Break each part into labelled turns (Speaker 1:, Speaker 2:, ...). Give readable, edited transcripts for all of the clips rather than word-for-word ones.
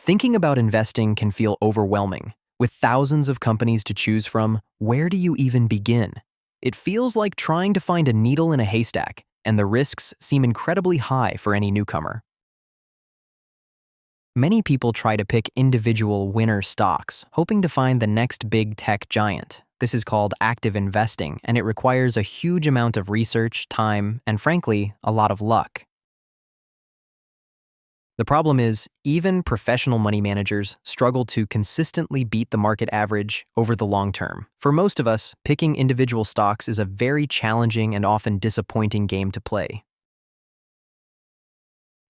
Speaker 1: Thinking about investing can feel overwhelming. With thousands of companies to choose from, where do you even begin? It feels like trying to find a needle in a haystack, and the risks seem incredibly high for any newcomer. Many people try to pick individual winner stocks, hoping to find the next big tech giant. This is called active investing, and it requires a huge amount of research, time, and frankly, a lot of luck. The problem is, even professional money managers struggle to consistently beat the market average over the long term. For most of us, picking individual stocks is a very challenging and often disappointing game to play.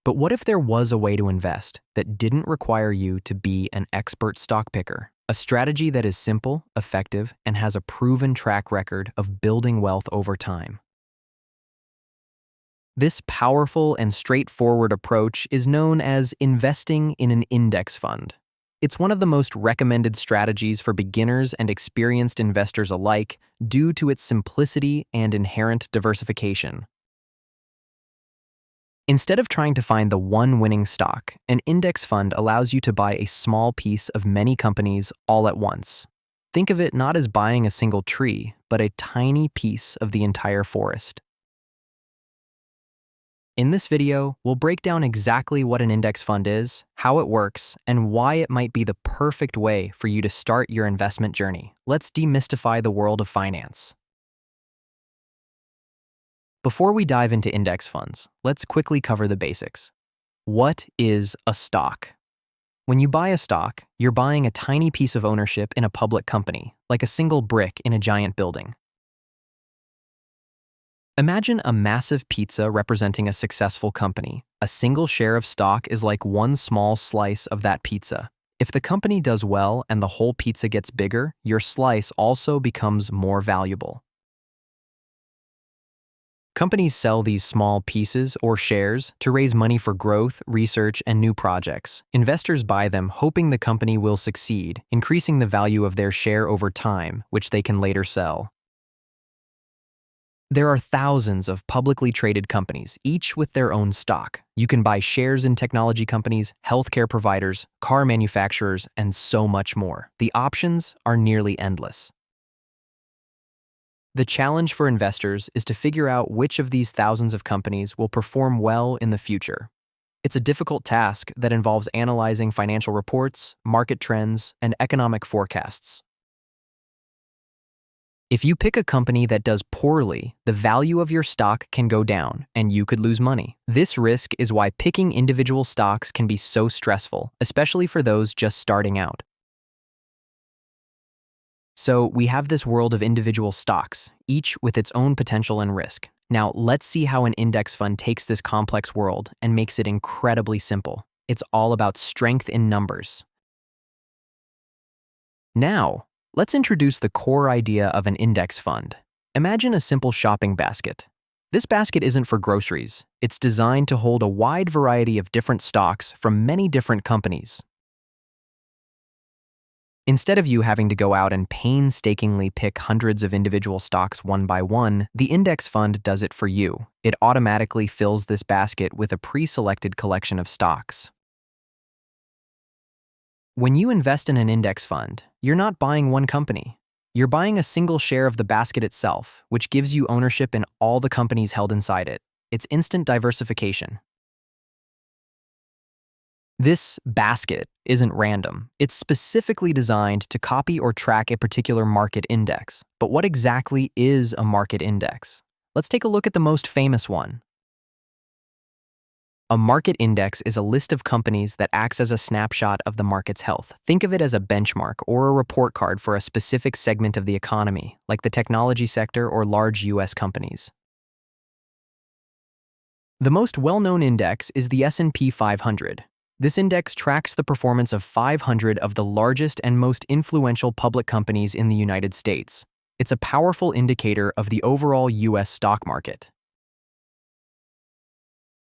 Speaker 1: But what if there was a way to invest that didn't require you to be an expert stock picker? A strategy that is simple, effective, and has a proven track record of building wealth over time. This powerful and straightforward approach is known as investing in an index fund. It's one of the most recommended strategies for beginners and experienced investors alike due to its simplicity and inherent diversification. Instead of trying to find the one winning stock, an index fund allows you to buy a small piece of many companies all at once. Think of it not as buying a single tree, but a tiny piece of the entire forest. In this video, we'll break down exactly what an index fund is, how it works, and why it might be the perfect way for you to start your investment journey. Let's demystify the world of finance. Before we dive into index funds, let's quickly cover the basics. What is a stock? When you buy a stock, you're buying a tiny piece of ownership in a public company, like a single brick in a giant building. Imagine a massive pizza representing a successful company. A single share of stock is like one small slice of that pizza. If the company does well and the whole pizza gets bigger, your slice also becomes more valuable. Companies sell these small pieces or shares to raise money for growth, research, and new projects. Investors buy them hoping the company will succeed, increasing the value of their share over time, which they can later sell. There are thousands of publicly traded companies, each with their own stock. You can buy shares in technology companies, healthcare providers, car manufacturers, and so much more. The options are nearly endless. The challenge for investors is to figure out which of these thousands of companies will perform well in the future. It's a difficult task that involves analyzing financial reports, market trends, and economic forecasts. If you pick a company that does poorly, the value of your stock can go down, and you could lose money. This risk is why picking individual stocks can be so stressful, especially for those just starting out. So we have this world of individual stocks, each with its own potential and risk. Now let's see how an index fund takes this complex world and makes it incredibly simple. It's all about strength in numbers. Now, let's introduce the core idea of an index fund. Imagine a simple shopping basket. This basket isn't for groceries. It's designed to hold a wide variety of different stocks from many different companies. Instead of you having to go out and painstakingly pick hundreds of individual stocks one by one, the index fund does it for you. It automatically fills this basket with a pre-selected collection of stocks. When you invest in an index fund, you're not buying one company. You're buying a single share of the basket itself, which gives you ownership in all the companies held inside it. It's instant diversification. This basket isn't random. It's specifically designed to copy or track a particular market index. But what exactly is a market index? Let's take a look at the most famous one. A market index is a list of companies that acts as a snapshot of the market's health. Think of it as a benchmark or a report card for a specific segment of the economy, like the technology sector or large US companies. The most well-known index is the S&P 500. This index tracks the performance of 500 of the largest and most influential public companies in the United States. It's a powerful indicator of the overall US stock market.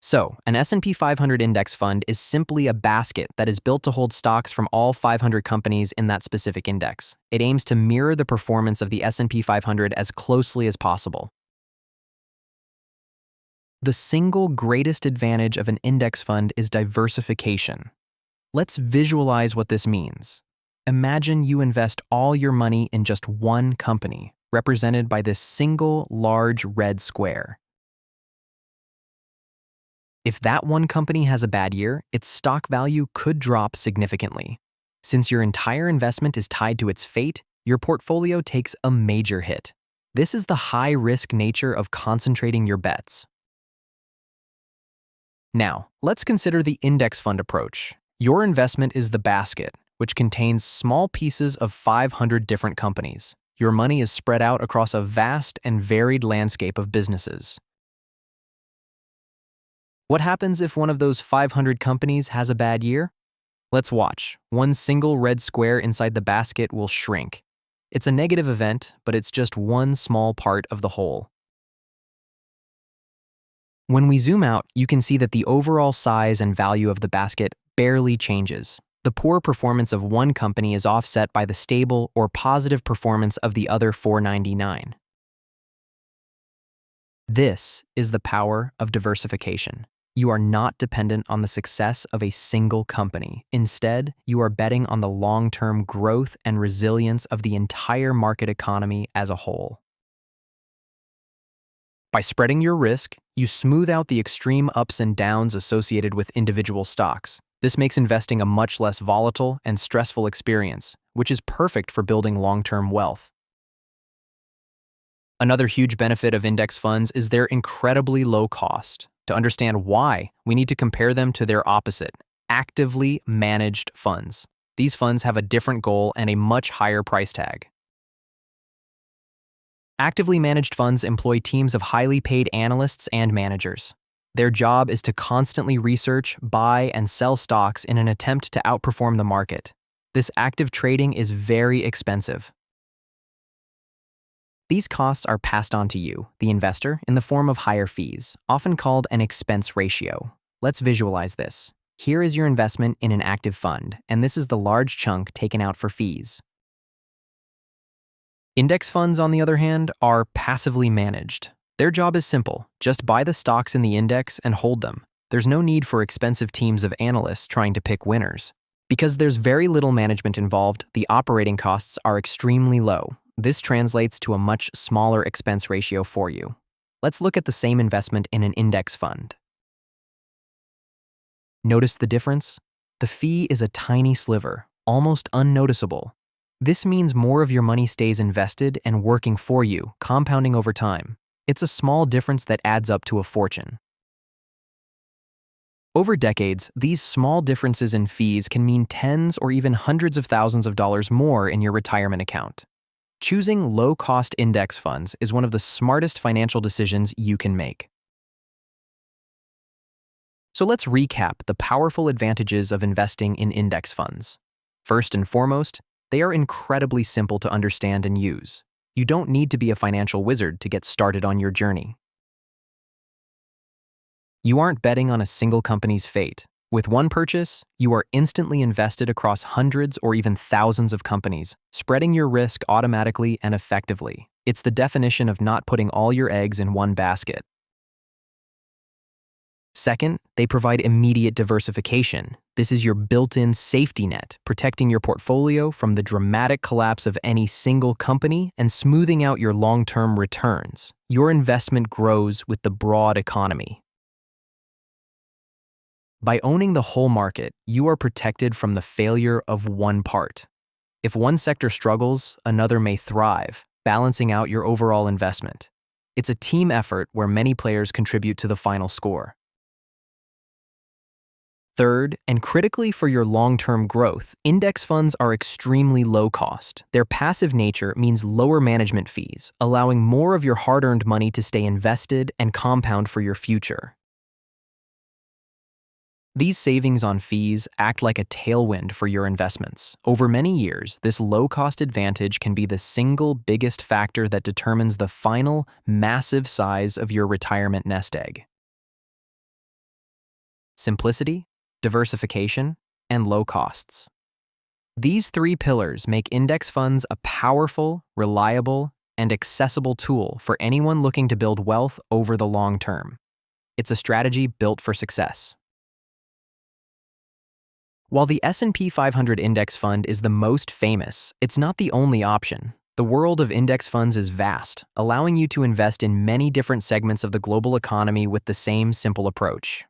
Speaker 1: So, an S&P 500 index fund is simply a basket that is built to hold stocks from all 500 companies in that specific index. It aims to mirror the performance of the S&P 500 as closely as possible. The single greatest advantage of an index fund is diversification. Let's visualize what this means. Imagine you invest all your money in just one company, represented by this single large red square. If that one company has a bad year, its stock value could drop significantly. Since your entire investment is tied to its fate, your portfolio takes a major hit. This is the high-risk nature of concentrating your bets. Now, let's consider the index fund approach. Your investment is the basket, which contains small pieces of 500 different companies. Your money is spread out across a vast and varied landscape of businesses. What happens if one of those 500 companies has a bad year? Let's watch. One single red square inside the basket will shrink. It's a negative event, but it's just one small part of the whole. When we zoom out, you can see that the overall size and value of the basket barely changes. The poor performance of one company is offset by the stable or positive performance of the other 499. This is the power of diversification. You are not dependent on the success of a single company. Instead, you are betting on the long-term growth and resilience of the entire market economy as a whole. By spreading your risk, you smooth out the extreme ups and downs associated with individual stocks. This makes investing a much less volatile and stressful experience, which is perfect for building long-term wealth. Another huge benefit of index funds is their incredibly low cost. To understand why, we need to compare them to their opposite, actively managed funds. These funds have a different goal and a much higher price tag. Actively managed funds employ teams of highly paid analysts and managers. Their job is to constantly research, buy, and sell stocks in an attempt to outperform the market. This active trading is very expensive. These costs are passed on to you, the investor, in the form of higher fees, often called an expense ratio. Let's visualize this. Here is your investment in an active fund, and this is the large chunk taken out for fees. Index funds, on the other hand, are passively managed. Their job is simple. Just buy the stocks in the index and hold them. There's no need for expensive teams of analysts trying to pick winners. Because there's very little management involved, the operating costs are extremely low. This translates to a much smaller expense ratio for you. Let's look at the same investment in an index fund. Notice the difference? The fee is a tiny sliver, almost unnoticeable. This means more of your money stays invested and working for you, compounding over time. It's a small difference that adds up to a fortune. Over decades, these small differences in fees can mean tens or even hundreds of thousands of dollars more in your retirement account. Choosing low-cost index funds is one of the smartest financial decisions you can make. So let's recap the powerful advantages of investing in index funds. First and foremost, they are incredibly simple to understand and use. You don't need to be a financial wizard to get started on your journey. You aren't betting on a single company's fate. With one purchase, you are instantly invested across hundreds or even thousands of companies, spreading your risk automatically and effectively. It's the definition of not putting all your eggs in one basket. Second, they provide immediate diversification. This is your built-in safety net, protecting your portfolio from the dramatic collapse of any single company and smoothing out your long-term returns. Your investment grows with the broad economy. By owning the whole market, you are protected from the failure of one part. If one sector struggles, another may thrive, balancing out your overall investment. It's a team effort where many players contribute to the final score. Third, and critically for your long-term growth, index funds are extremely low cost. Their passive nature means lower management fees, allowing more of your hard-earned money to stay invested and compound for your future. These savings on fees act like a tailwind for your investments. Over many years, this low-cost advantage can be the single biggest factor that determines the final, massive size of your retirement nest egg. Simplicity, diversification, and low costs. These three pillars make index funds a powerful, reliable, and accessible tool for anyone looking to build wealth over the long term. It's a strategy built for success. While the S&P 500 index fund is the most famous, it's not the only option. The world of index funds is vast, allowing you to invest in many different segments of the global economy with the same simple approach.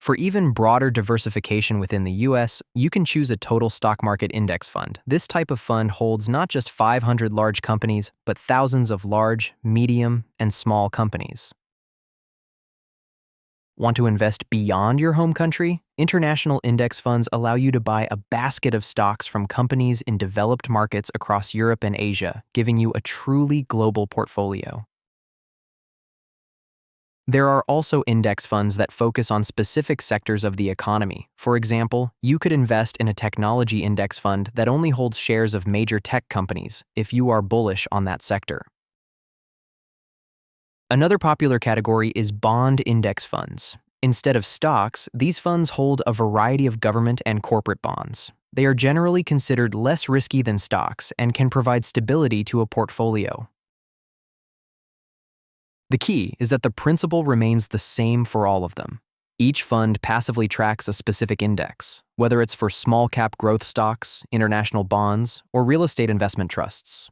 Speaker 1: For even broader diversification within the US, you can choose a total stock market index fund. This type of fund holds not just 500 large companies, but thousands of large, medium, and small companies. Want to invest beyond your home country? International index funds allow you to buy a basket of stocks from companies in developed markets across Europe and Asia, giving you a truly global portfolio. There are also index funds that focus on specific sectors of the economy. For example, you could invest in a technology index fund that only holds shares of major tech companies if you are bullish on that sector. Another popular category is bond index funds. Instead of stocks, these funds hold a variety of government and corporate bonds. They are generally considered less risky than stocks and can provide stability to a portfolio. The key is that the principle remains the same for all of them. Each fund passively tracks a specific index, whether it's for small-cap growth stocks, international bonds, or real estate investment trusts.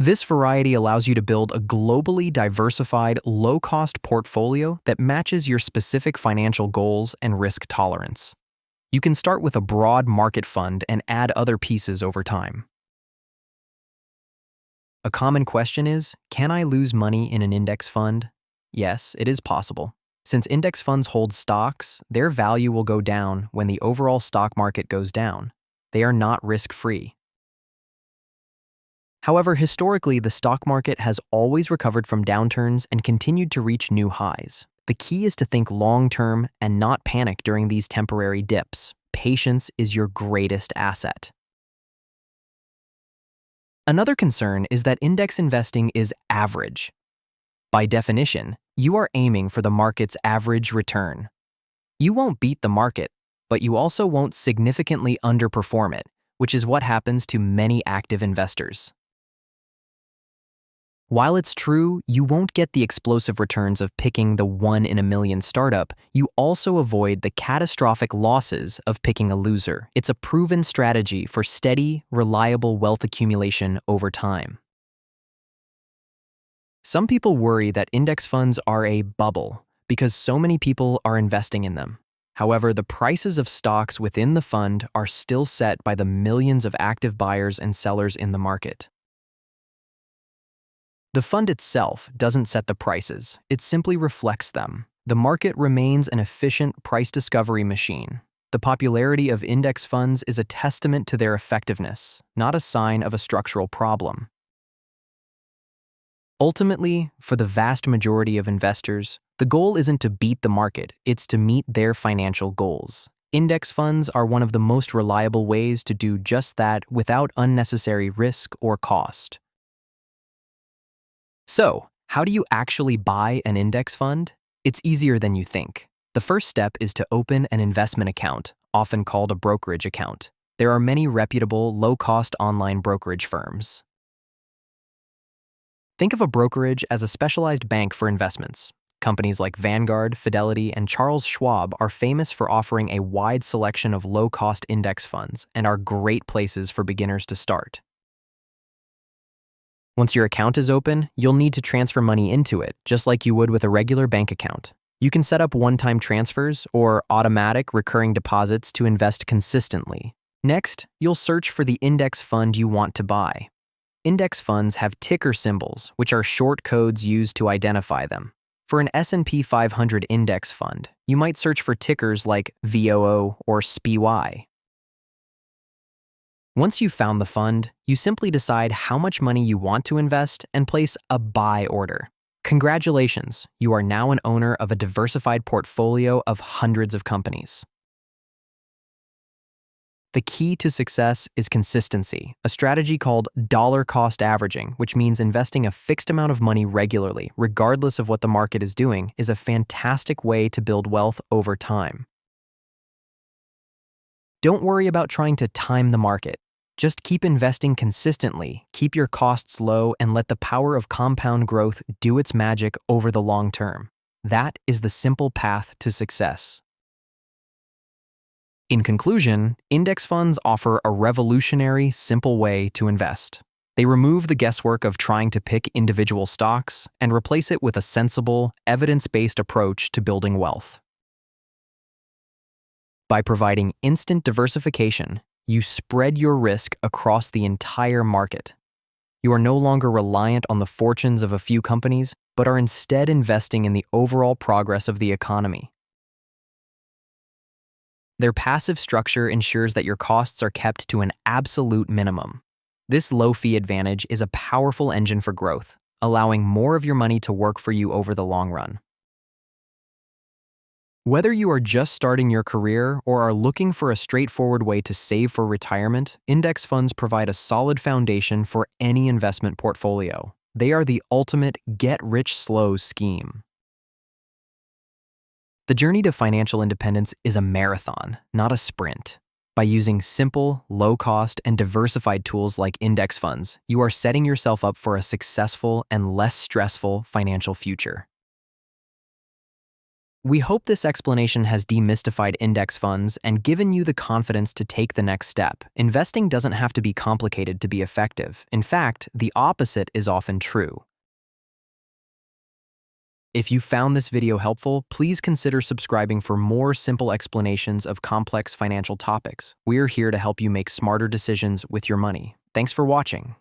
Speaker 1: This variety allows you to build a globally diversified, low-cost portfolio that matches your specific financial goals and risk tolerance. You can start with a broad market fund and add other pieces over time. A common question is, can I lose money in an index fund? Yes, it is possible. Since index funds hold stocks, their value will go down when the overall stock market goes down. They are not risk-free. However, historically, the stock market has always recovered from downturns and continued to reach new highs. The key is to think long-term and not panic during these temporary dips. Patience is your greatest asset. Another concern is that index investing is average. By definition, you are aiming for the market's average return. You won't beat the market, but you also won't significantly underperform it, which is what happens to many active investors. While it's true you won't get the explosive returns of picking the 1-in-a-million startup, you also avoid the catastrophic losses of picking a loser. It's a proven strategy for steady, reliable wealth accumulation over time. Some people worry that index funds are a bubble because so many people are investing in them. However, the prices of stocks within the fund are still set by the millions of active buyers and sellers in the market. The fund itself doesn't set the prices, it simply reflects them. The market remains an efficient price discovery machine. The popularity of index funds is a testament to their effectiveness, not a sign of a structural problem. Ultimately, for the vast majority of investors, the goal isn't to beat the market, it's to meet their financial goals. Index funds are one of the most reliable ways to do just that without unnecessary risk or cost. So, how do you actually buy an index fund? It's easier than you think. The first step is to open an investment account, often called a brokerage account. There are many reputable, low-cost online brokerage firms. Think of a brokerage as a specialized bank for investments. Companies like Vanguard, Fidelity, and Charles Schwab are famous for offering a wide selection of low-cost index funds and are great places for beginners to start. Once your account is open, you'll need to transfer money into it, just like you would with a regular bank account. You can set up one-time transfers or automatic recurring deposits to invest consistently. Next, you'll search for the index fund you want to buy. Index funds have ticker symbols, which are short codes used to identify them. For an S&P 500 index fund, you might search for tickers like VOO or SPY. Once you've found the fund, you simply decide how much money you want to invest and place a buy order. Congratulations, you are now an owner of a diversified portfolio of hundreds of companies. The key to success is consistency, a strategy called dollar cost averaging, which means investing a fixed amount of money regularly, regardless of what the market is doing, is a fantastic way to build wealth over time. Don't worry about trying to time the market. Just keep investing consistently, keep your costs low, and let the power of compound growth do its magic over the long term. That is the simple path to success. In conclusion, index funds offer a revolutionary, simple way to invest. They remove the guesswork of trying to pick individual stocks and replace it with a sensible, evidence-based approach to building wealth. By providing instant diversification, you spread your risk across the entire market. You are no longer reliant on the fortunes of a few companies, but are instead investing in the overall progress of the economy. Their passive structure ensures that your costs are kept to an absolute minimum. This low-fee advantage is a powerful engine for growth, allowing more of your money to work for you over the long run. Whether you are just starting your career or are looking for a straightforward way to save for retirement, index funds provide a solid foundation for any investment portfolio. They are the ultimate get-rich-slow scheme. The journey to financial independence is a marathon, not a sprint. By using simple, low-cost, and diversified tools like index funds, you are setting yourself up for a successful and less stressful financial future. We hope this explanation has demystified index funds and given you the confidence to take the next step. Investing doesn't have to be complicated to be effective. In fact, the opposite is often true. If you found this video helpful, please consider subscribing for more simple explanations of complex financial topics. We're here to help you make smarter decisions with your money. Thanks for watching.